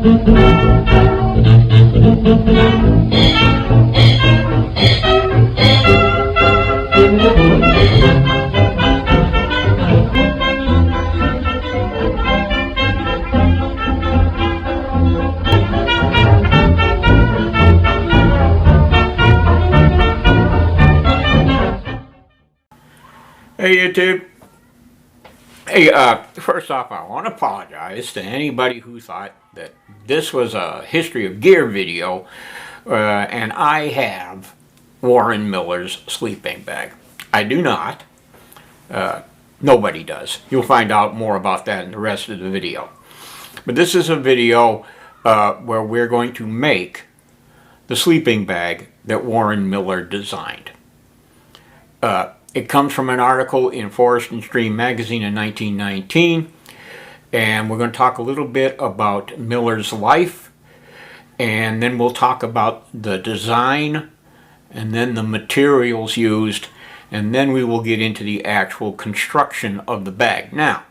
Hey YouTube. Hey, first off, I want to apologize to anybody who thought that this was a history of gear video, and I have Warren Miller's sleeping bag. I do not. Nobody does. You'll find out more about that in the rest of the video. But this is a video where we're going to make the sleeping bag that Warren Miller designed. It comes from an article in Forest and Stream magazine in 1919, and we're going to talk a little bit about Miller's life, and then we'll talk about the design, and then the materials used, and then we will get into the actual construction of the bag. Now,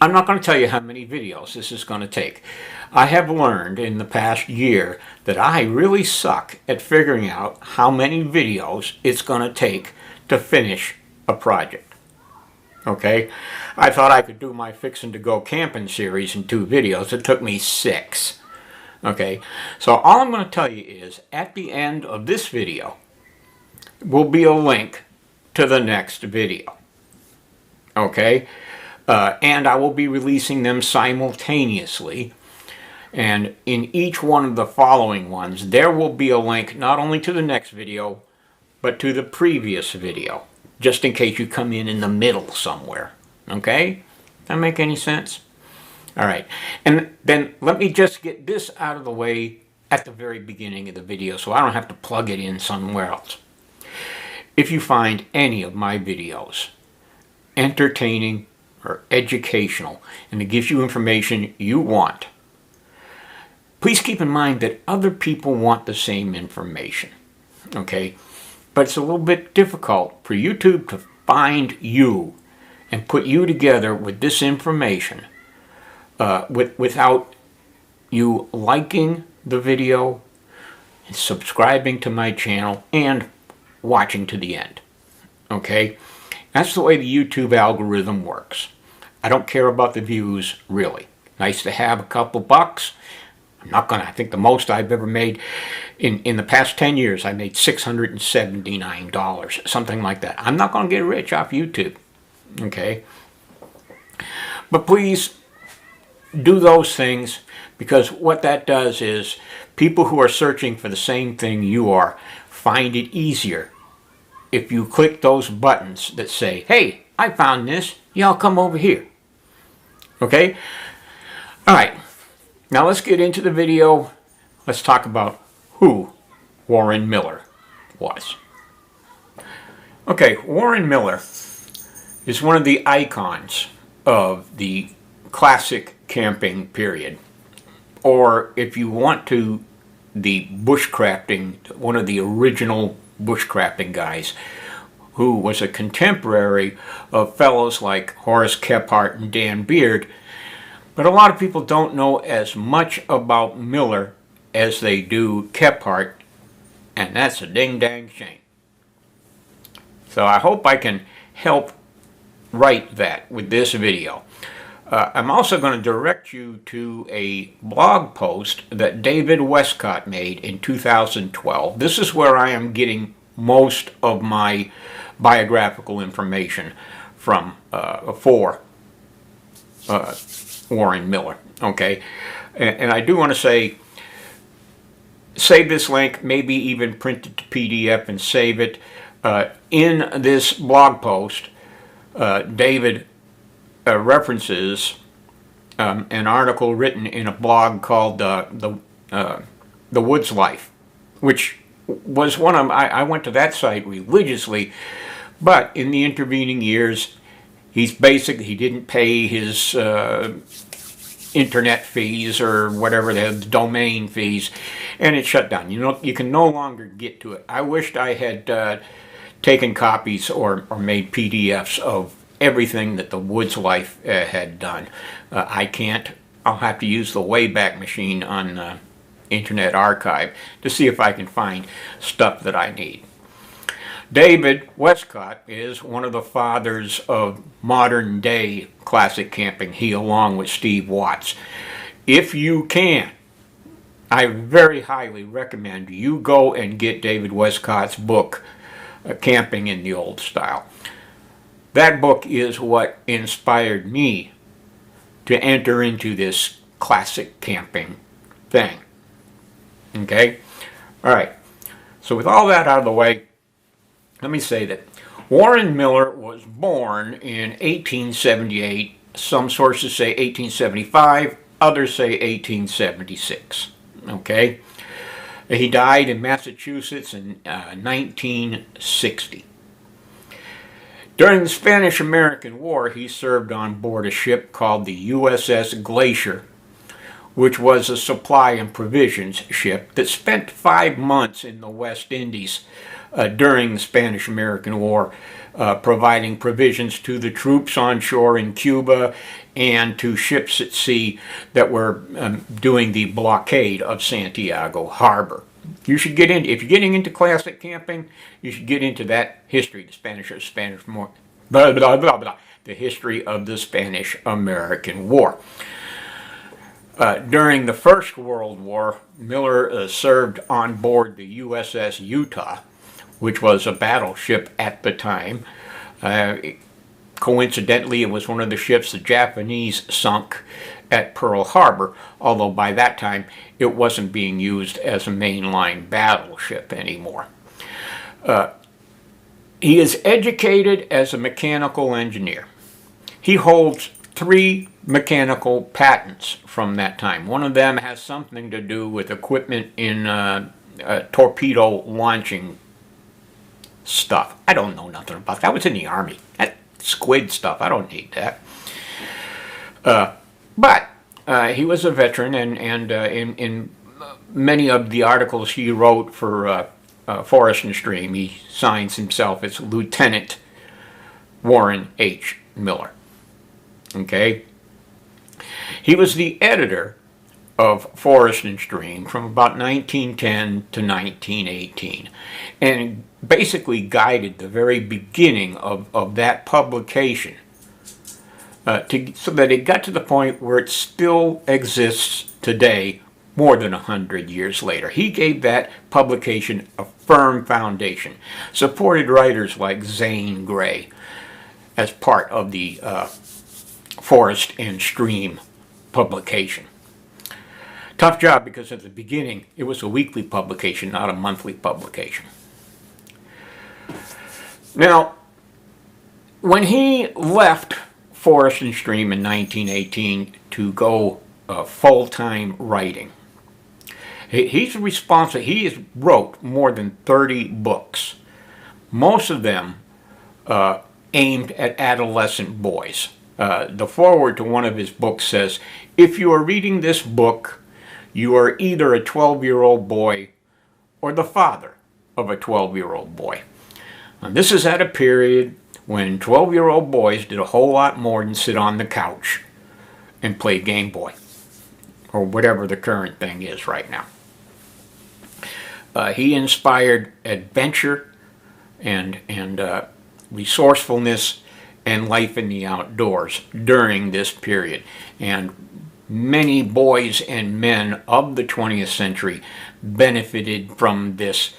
I'm not going to tell you how many videos this is going to take. I have learned in the past year that I really suck at figuring out how many videos it's going to take to finish a project. Okay? I thought I could do my Fixin' to Go Camping series in 2 videos. It took me 6. Okay? So all I'm going to tell you is, at the end of this video will be a link to the next video. Okay? And I will be releasing them simultaneously. And in each one of the following ones, there will be a link not only to the next video, but to the previous video, just in case you come in the middle somewhere. Okay? That make any sense? All right. And then let me just get this out of the way at the very beginning of the video so I don't have to plug it in somewhere else. If you find any of my videos entertaining or educational, and it gives you information you want, please keep in mind that other people want the same information, okay? But it's a little bit difficult for YouTube to find you and put you together with this information without you liking the video, and subscribing to my channel, and watching to the end, okay? That's the way the YouTube algorithm works. I don't care about the views, really. Nice to have a couple bucks. I'm not gonna, I think the most I've ever made in the past 10 years, I made $679, something like that. I'm not gonna get rich off YouTube, okay? But please do those things, because what that does is people who are searching for the same thing you are find it easier if you click those buttons that say, hey, I found this, y'all come over here. Okay? All right. Now let's get into the video. Let's talk about who Warren Miller was. Okay, Warren Miller is one of the icons of the classic camping period. Or if you want to, the bushcrafting, one of the original bushcrafting guys, who was a contemporary of fellows like Horace Kephart and Dan Beard. But a lot of people don't know as much about Miller as they do Kephart, and that's a ding-dang shame. So I hope I can help right that with this video. I'm also going to direct you to a blog post that David Westcott made in 2012. This is where I am getting most of my biographical information from for Warren Miller. Okay, and I do want to say, save this link, maybe even print it to PDF and save it. In this blog post, David references an article written in a blog called The Woods Life, which was one of I went to that site religiously, but in the intervening years, he didn't pay his internet fees or whatever, the domain fees, and it shut down. You know, you can no longer get to it. I wished I had taken copies or made PDFs of everything that the Woods Life had done. I can't I'll have to use the Wayback Machine on Internet Archive to see if I can find stuff that I need. David Westcott is one of the fathers of modern day classic camping, he along with Steve Watts. If you can, I very highly recommend you go and get David Westcott's book, Camping in the Old Style. That book is what inspired me to enter into this classic camping thing. Okay? All right. So with all that out of the way, let me say that Warren Miller was born in 1878. Some sources say 1875, others say 1876. Okay? He died in Massachusetts in 1960. During the Spanish-American War, he served on board a ship called the USS Glacier, which was a supply and provisions ship that spent 5 months in the West Indies during the Spanish-American War, providing provisions to the troops on shore in Cuba and to ships at sea that were doing the blockade of Santiago Harbor. You should get in, if you're getting into classic camping, you should get into that history, the the history of the Spanish-American War. During the First World War, Miller served on board the USS Utah, which was a battleship at the time. Coincidentally, it was one of the ships the Japanese sunk at Pearl Harbor, although by that time it wasn't being used as a mainline battleship anymore. He is educated as a mechanical engineer. He holds 3 mechanical patents from that time. One of them has something to do with equipment in torpedo launching stuff. I don't know nothing about that. I was in the Army. That squid stuff, I don't need that. But he was a veteran, and in many of the articles he wrote for Forest and Stream, he signs himself as Lieutenant Warren H. Miller. Okay? He was the editor of Forest and Stream from about 1910 to 1918, and basically guided the very beginning of that publication so that it got to the point where it still exists today, more than 100 years later. He gave that publication a firm foundation, supported writers like Zane Grey as part of the Forest and Stream publication. Tough job, because at the beginning it was a weekly publication, not a monthly publication. Now, when he left Forest and Stream in 1918 to go full-time writing, he's responsible. He has wrote more than 30 books, most of them aimed at adolescent boys. The foreword to one of his books says, "If you are reading this book, you are either a 12-year-old boy or the father of a 12-year-old boy." Now, this is at a period when 12-year-old boys did a whole lot more than sit on the couch and play Game Boy, or whatever the current thing is right now. He inspired adventure and resourcefulness and life in the outdoors during this period. And many boys and men of the 20th century benefited from this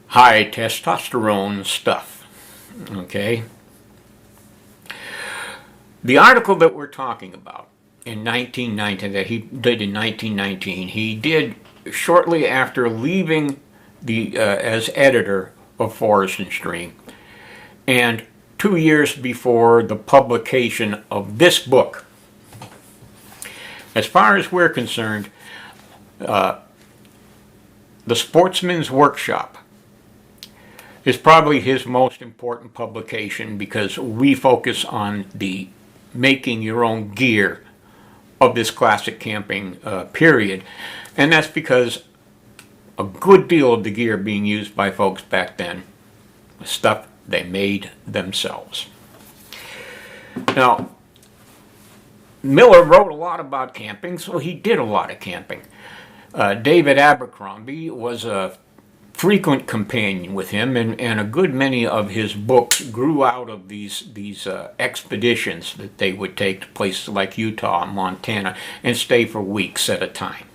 high testosterone stuff. Okay? The article that we're talking about in 1919, that he did in 1919, he did shortly after leaving the as editor of Forest and Stream, and 2 years before the publication of this book. As far as we're concerned, The Sportsman's Workshop is probably his most important publication, because we focus on the making your own gear of this classic camping period, and that's because a good deal of the gear being used by folks back then was stuff they made themselves. Now, Miller wrote a lot about camping, so he did a lot of camping. David Abercrombie was a frequent companion with him, and a good many of his books grew out of these expeditions that they would take to places like Utah and Montana and stay for weeks at a time.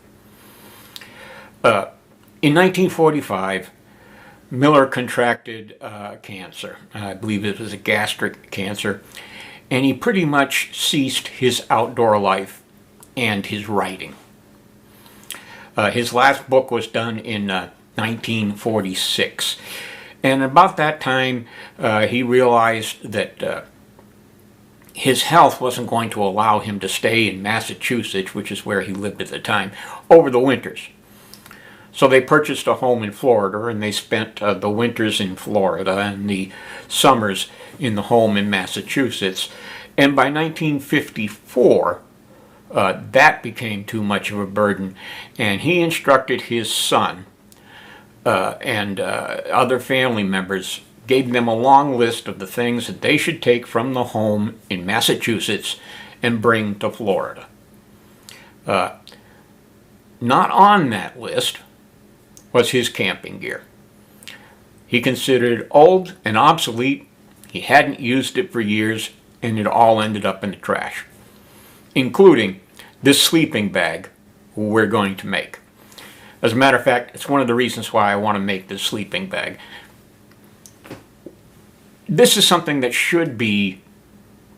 In 1945, Miller contracted cancer. I believe it was a gastric cancer, and he pretty much ceased his outdoor life and his writing. His last book was done in 1946, and about that time he realized that his health wasn't going to allow him to stay in Massachusetts, which is where he lived at the time, over the winters. So they purchased a home in Florida, and they spent the winters in Florida and the summers in the home in Massachusetts. And by 1954, that became too much of a burden, and he instructed his son and other family members, gave them a long list of the things that they should take from the home in Massachusetts and bring to Florida. Not on that list was his camping gear. He considered it old and obsolete. He hadn't used it for years, and it all ended up in the trash, including this sleeping bag we're going to make. As a matter of fact, it's one of the reasons why I want to make this sleeping bag. This is something that should be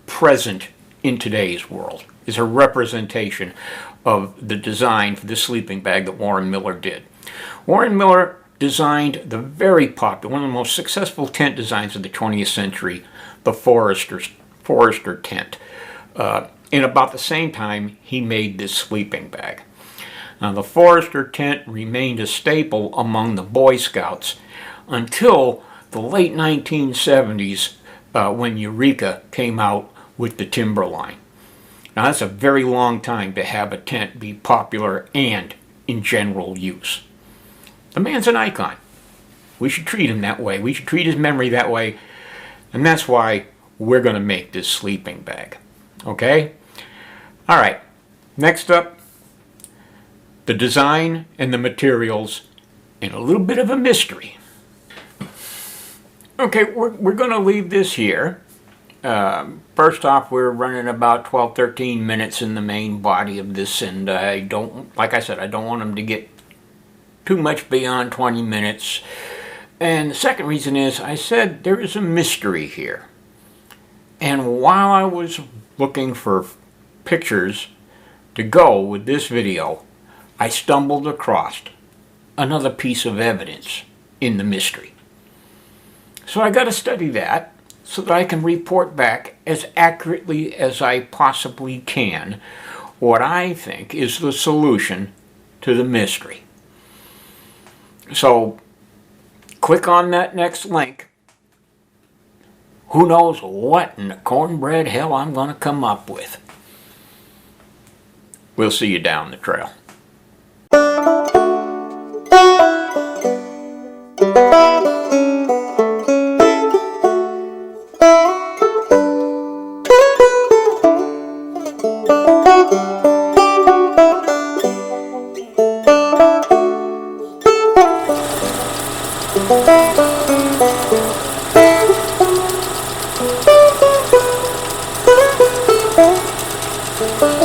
present in today's world, is a representation of the design for this sleeping bag that Warren Miller did. Warren Miller designed the very popular, one of the most successful tent designs of the 20th century, the Forester tent. In about the same time, he made this sleeping bag. Now, the Forester tent remained a staple among the Boy Scouts until the late 1970s, when Eureka came out with the Timberline. Now, that's a very long time to have a tent be popular and in general use. The man's an icon. We should treat him that way. We should treat his memory that way. And that's why we're going to make this sleeping bag. Okay? All right. Next up, the design and the materials, and a little bit of a mystery. Okay, we're going to leave this here. First off, we're running about 12-13 minutes in the main body of this, and I don't, like I said, I don't want them to get too much beyond 20 minutes. And the second reason is, I said there is a mystery here. And while I was looking for pictures to go with this video, I stumbled across another piece of evidence in the mystery. So I got to study that so that I can report back as accurately as I possibly can what I think is the solution to the mystery. So click on that next link. Who knows what in the cornbread hell I'm going to come up with. We'll see you down the trail. Thank you.